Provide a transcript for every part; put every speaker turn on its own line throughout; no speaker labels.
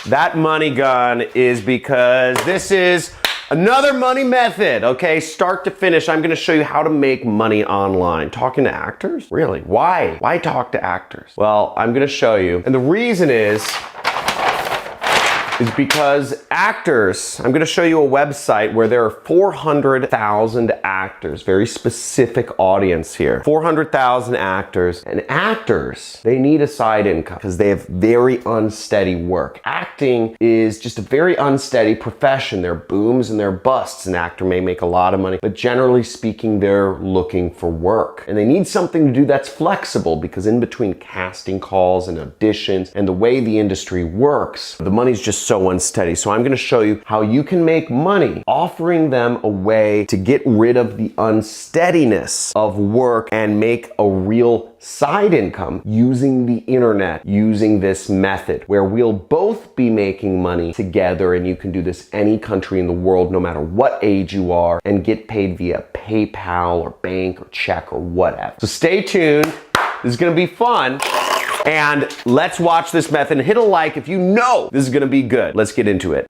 That money gun is because this is another money method, okay? Start to finish, I'm gonna show you how to make money online. Talking to actors? Really? Why? Why talk to actors? Well, I'm gonna show you. And the reason is because actors, I'm gonna show you a website where there are 400,000 actors, very specific audience here. 400,000 actors, and actors, they need a side income because they have very unsteady work. Acting is just a very unsteady profession. There are booms and there are busts. An actor may make a lot of money, but generally speaking, they're looking for work. And they need something to do that's flexible because in between casting calls and auditions and the way the industry works, the money's just so unsteady. So I'm gonna show you how you can make money offering them a way to get rid of the unsteadiness of work and make a real side income using the internet, using this method where we'll both be making money together, and you can do this any country in the world, no matter what age you are, and get paid via PayPal or bank or check or whatever. So stay tuned. This is gonna be fun. And let's watch this method and hit a like if you know this is gonna be good. Let's get into it.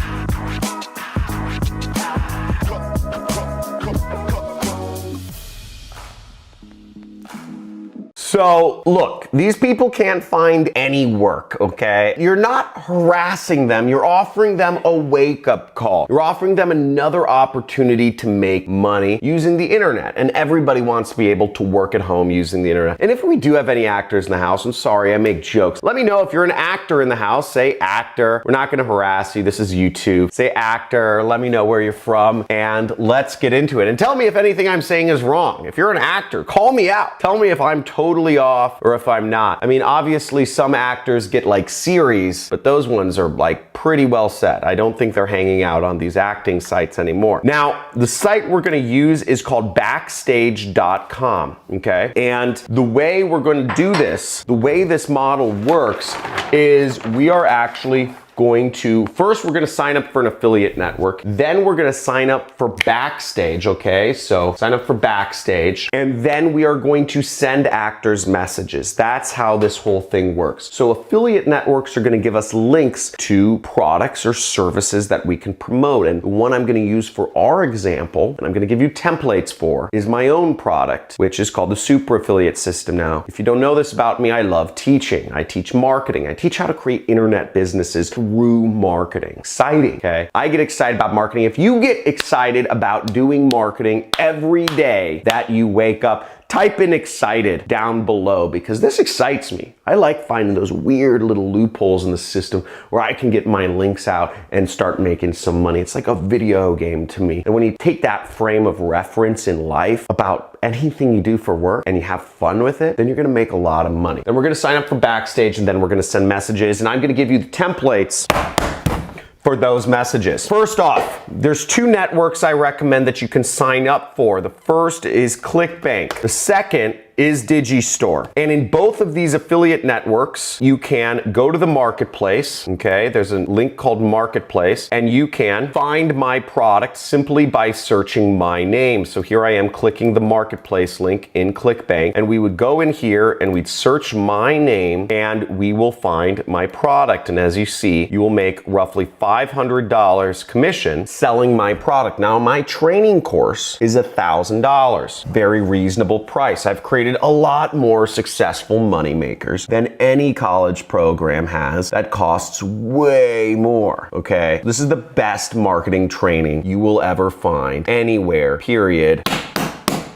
So look, these people can't find any work, okay? You're not harassing them, you're offering them a wake-up call. You're offering them another opportunity to make money using the internet. And everybody wants to be able to work at home using the internet. And if we do have any actors in the house, I'm sorry, I make jokes. Let me know if you're an actor in the house, say actor. We're not gonna harass you, this is YouTube. Say actor, let me know where you're from, and let's get into it. And tell me if anything I'm saying is wrong. If you're an actor, call me out. Tell me if I'm totally off or if I'm not. I mean, obviously some actors get like series, but those ones are like pretty well set. I don't think they're hanging out on these acting sites anymore. Now, the site we're gonna use is called backstage.com, okay? And the way we're gonna do this, the way this model works is we are actually going to, first we're gonna sign up for an affiliate network, then we're gonna sign up for Backstage, okay? So sign up for Backstage, and then we are going to send actors messages. That's how this whole thing works. So affiliate networks are gonna give us links to products or services that we can promote. And the one I'm gonna use for our example, and I'm gonna give you templates for, is my own product, which is called the Super Affiliate System. Now, if you don't know this about me, I love teaching. I teach marketing. I teach how to create internet businesses through marketing. Exciting, okay? I get excited about marketing. If you get excited about doing marketing every day that you wake up, type in excited down below because this excites me. I like finding those weird little loopholes in the system where I can get my links out and start making some money. It's like a video game to me. And when you take that frame of reference in life about anything you do for work and you have fun with it, then you're gonna make a lot of money. Then we're gonna sign up for Backstage, and then we're gonna send messages, and I'm gonna give you the templates for those messages. First off, there's two networks I recommend that you can sign up for. The first is ClickBank. The second is Digistore. And in both of these affiliate networks, you can go to the marketplace, okay? There's a link called Marketplace, and you can find my product simply by searching my name. So here I am clicking the Marketplace link in ClickBank, and we would go in here and we'd search my name, and we will find my product. And as you see, you will make roughly $500 commission selling my product. Now, my training course is $1,000. Very reasonable price. I've created a lot more successful money makers than any college program has that costs way more, okay? This is the best marketing training you will ever find anywhere, period.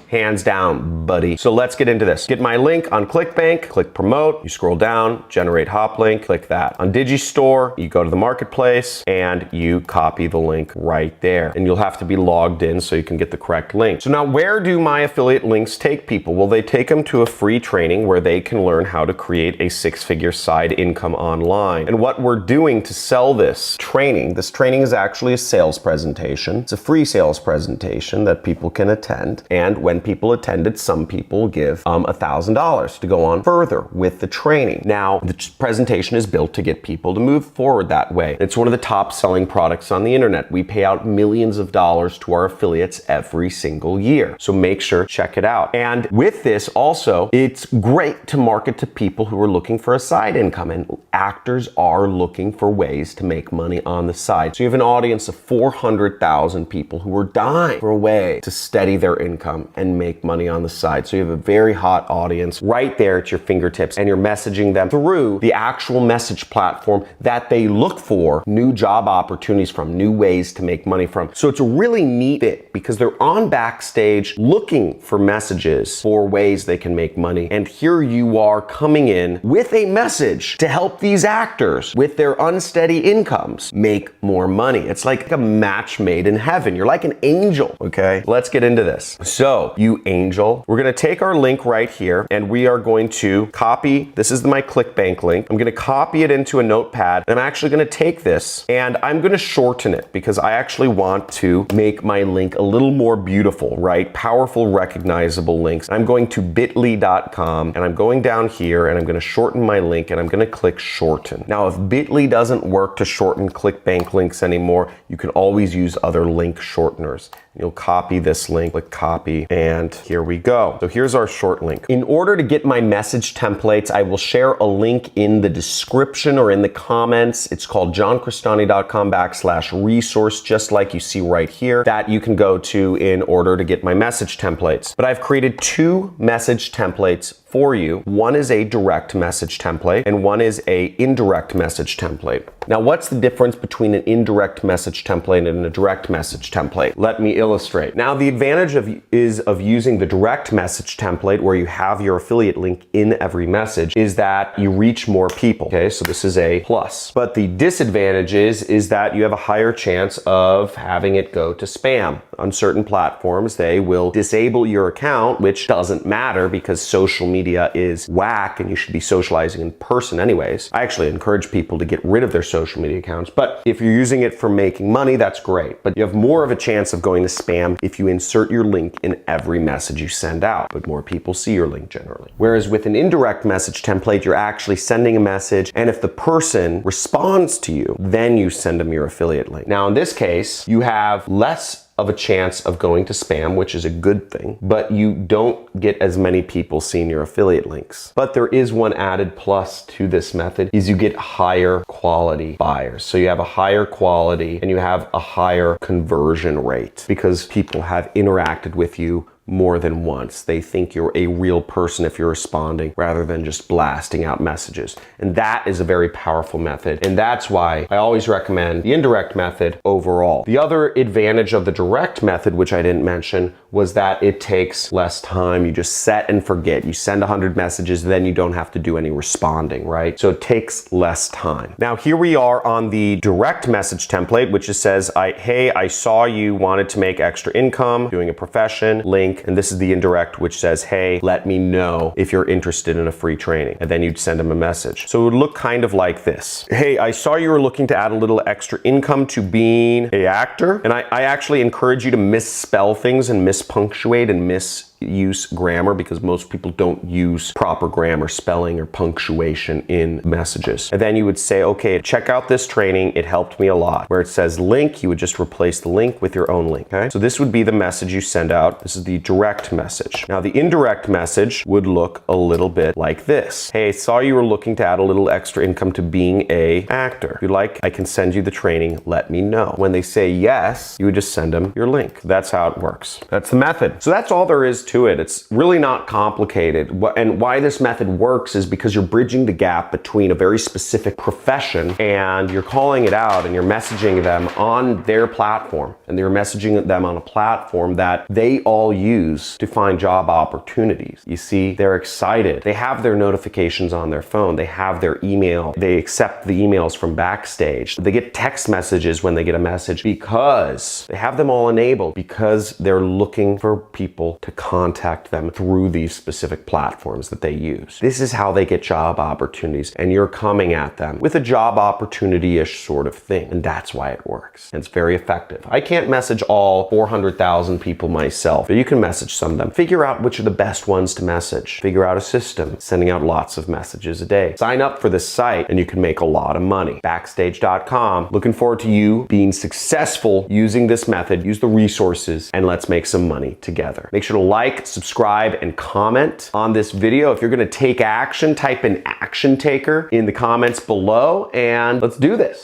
Hands down, buddy. So let's get into this. Get my link on ClickBank, click promote, you scroll down, generate hop link, click that. On Digistore, you go to the marketplace and you copy the link right there. And you'll have to be logged in so you can get the correct link. So now where do my affiliate links take people? Well, they take them to a free training where they can learn how to create a six-figure side income online. And what we're doing to sell this training is actually a sales presentation. It's a free sales presentation that people can attend. And when people attended, some people give $1,000 to go on further with the training. Now, the presentation is built to get people to move forward that way. It's one of the top selling products on the internet. We pay out millions of dollars to our affiliates every single year. So make sure, check it out. And with this also, it's great to market to people who are looking for a side income, and actors are looking for ways to make money on the side. So you have an audience of 400,000 people who are dying for a way to steady their income and make money on the side. So you have a very hot audience right there at your fingertips, and you're messaging them through the actual message platform that they look for new job opportunities from, new ways to make money from. So it's a really neat fit because they're on Backstage looking for messages for ways they can make money. And here you are coming in with a message to help these actors with their unsteady incomes make more money. It's like a match made in heaven. You're like an angel, okay? Let's get into this. So, you angel, we're gonna take our link right here and we are going to copy, this is my ClickBank link. I'm gonna copy it into a notepad, and I'm actually gonna take this and I'm gonna shorten it because I actually want to make my link a little more beautiful, right? Powerful, recognizable links. I'm going to bit.ly.com and I'm going down here and I'm gonna shorten my link and I'm gonna click shorten. Now, if bit.ly doesn't work to shorten ClickBank links anymore, you can always use other link shorteners. You'll copy this link, click copy, and here we go. So here's our short link. In order to get my message templates, I will share a link in the description or in the comments. It's called johncristani.com/resource, just like you see right here, that you can go to in order to get my message templates. But I've created 2 message templates for you. One is a direct message template and one is a indirect message template. Now, what's the difference between an indirect message template and a direct message template? Let me illustrate. Now, the advantage of using the direct message template, where you have your affiliate link in every message, is that you reach more people. Okay, so this is a plus. But the disadvantage is that you have a higher chance of having it go to spam. On certain platforms, they will disable your account, which doesn't matter because social media is whack and you should be socializing in person anyways. I actually encourage people to get rid of their social media accounts, but if you're using it for making money, that's great. But you have more of a chance of going to spam if you insert your link in every message you send out, but more people see your link generally. Whereas with an indirect message template, you're actually sending a message, and if the person responds to you, then you send them your affiliate link. Now, in this case, you have less of a chance of going to spam, which is a good thing, but you don't get as many people seeing your affiliate links. But there is one added plus to this method, is you get higher quality buyers. So you have a higher quality and you have a higher conversion rate because people have interacted with you more than once. They think you're a real person if you're responding rather than just blasting out messages. And that is a very powerful method. And that's why I always recommend the indirect method overall. The other advantage of the direct method, which I didn't mention, was that it takes less time. You just set and forget. You send 100 messages, then you don't have to do any responding, right? So it takes less time. Now, here we are on the direct message template, which just says, hey, I saw you wanted to make extra income doing a profession, link. And this is the indirect, which says, hey, let me know if you're interested in a free training. And then you'd send them a message. So it would look kind of like this. Hey, I saw you were looking to add a little extra income to being an actor. And I actually encourage you to misspell things and mispunctuate and misuse grammar because most people don't use proper grammar, spelling, or punctuation in messages. And then you would say, okay, check out this training. It helped me a lot. Where it says link, you would just replace the link with your own link. Okay. So this would be the message you send out. This is the direct message. Now, the indirect message would look a little bit like this. Hey, I saw you were looking to add a little extra income to being an actor. If you'd like, I can send you the training. Let me know. When they say yes, you would just send them your link. That's how it works. That's the method. So that's all there is to it. It's really not complicated. And why this method works is because you're bridging the gap between a very specific profession and you're calling it out and you're messaging them on their platform, and you're messaging them on a platform that they all use to find job opportunities. You see, they're excited. They have their notifications on their phone. They have their email. They accept the emails from Backstage. They get text messages when they get a message because they have them all enabled because they're looking for people to contact contact them through these specific platforms that they use. This is how they get job opportunities, and you're coming at them with a job opportunity-ish sort of thing, and that's why it works. And it's very effective. I can't message all 400,000 people myself, but you can message some of them. Figure out which are the best ones to message. Figure out a system, sending out lots of messages a day. Sign up for this site and you can make a lot of money. Backstage.com. Looking forward to you being successful using this method. Use the resources and let's make some money together. Make sure to like, subscribe, and comment on this video. If you're gonna take action, type in action taker in the comments below and let's do this.